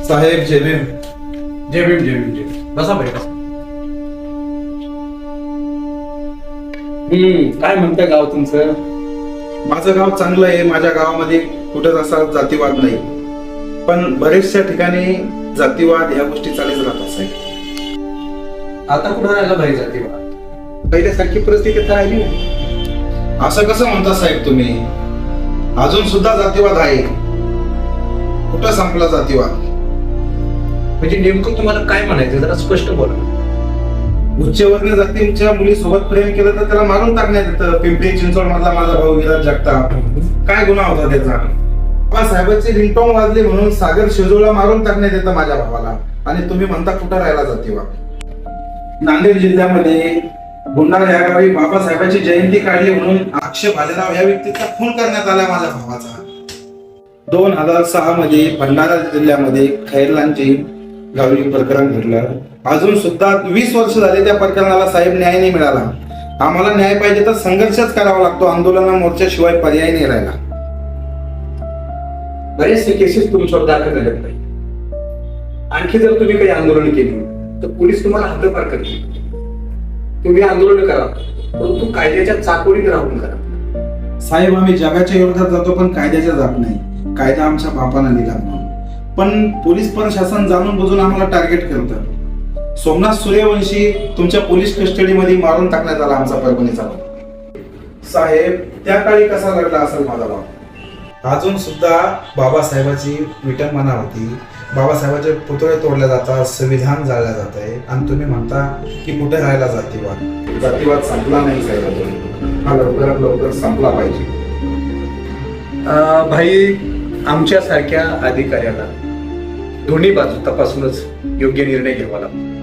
साहेब जय भीम. जय भीम जय भीम जय भीम. बसा भाई बसा. काय म्हणतं गाव तुमचं? माझं गाव चांगलं आहे. माझ्या गावामध्ये कुठंच असा जातीवाद नाही, पण बरेचशा ठिकाणी जातीवाद ह्या गोष्टी चालूच राहतात साहेब. आता कुठं राहिला भाई जातीवाद? पहिल्यासारखी परिस्थिती तर राहिली नाही. असं कसं म्हणता साहेब तुम्ही? अजून सुद्धा जातीवाद आहे. कुठं संपला जातीवाद? म्हणजे नेमकं तुम्हाला काय म्हणायचं जरा स्पष्ट बोला. उच्चवर्णीय जातीच्या मुलीसोबत प्रेम केलं तर त्याला मारून टाकण्यात येतं. पिंपरी चिंचवड मधला माझा भाऊ विराज जगताप, काय गुन्हा होता त्याचा? बाबासाहेबांची रिंगटोन वाजली म्हणून सागर शिजोळा मारून टाकण्यात येतं माझ्या भावाला, आणि तुम्ही म्हणता कुठं राहिला जातीवाद? नांदेड जिल्ह्यामध्ये गुंडाळ या गावी बाबासाहेबांची जयंती काढली म्हणून अक्षय भालेराव या व्यक्तीचा खून करण्यात आला माझ्या भावाचा. 2006 मध्ये भंडारा जिल्ह्यामध्ये खैरलांची गावी प्रकरण घडलं. अजून सुद्धा 20 वर्ष झाले त्या प्रकरणाला साहेब न्याय नाही मिळाला. आम्हाला न्याय पाहिजे तर संघर्षच करावा लागतो. आंदोलन मोर्चाशिवाय पर्याय नाही राहिला. बरेचसे केसेस तुमच्यावर दाखल झाले नाही. आणखी जर तुम्ही काही आंदोलन केली तर पोलीस तुम्हाला हद्दपार करतील. तुम्ही आंदोलन करा, परंतु कायद्याच्या चाकोरीत राहून करा. साहेब आम्ही जगाच्या विरोधात जातो पण कायद्याच्या जात नाही. कायदा आमच्या बापानं दिला म्हणून, पण पोलीस प्रशासन जाणून बुजून आम्हाला टार्गेट करतं. सोमनाथ सूर्यवंशी तुमच्या पोलीस कस्टडीमध्ये मारून टाकण्यात आला आमचा परभणीचा भाऊ. साहेब त्या काळी कसा लढला असेल माझा भाऊ? अजून सुद्धा बाबासाहेबाची विटंबना होती. बाबासाहेबांचे पुतळे तोडले जातात, संविधान जाळलं जात आहे, आणि तुम्ही म्हणता की कुठे राहिला जातीवाद? जातीवाद संपला नाही साहेब. हा लवकरात लवकर संपला पाहिजे. भाई आमच्यासारख्या अधिकाऱ्याला दोन्ही बाजू तपासूनच योग्य निर्णय घ्यावा लागतो.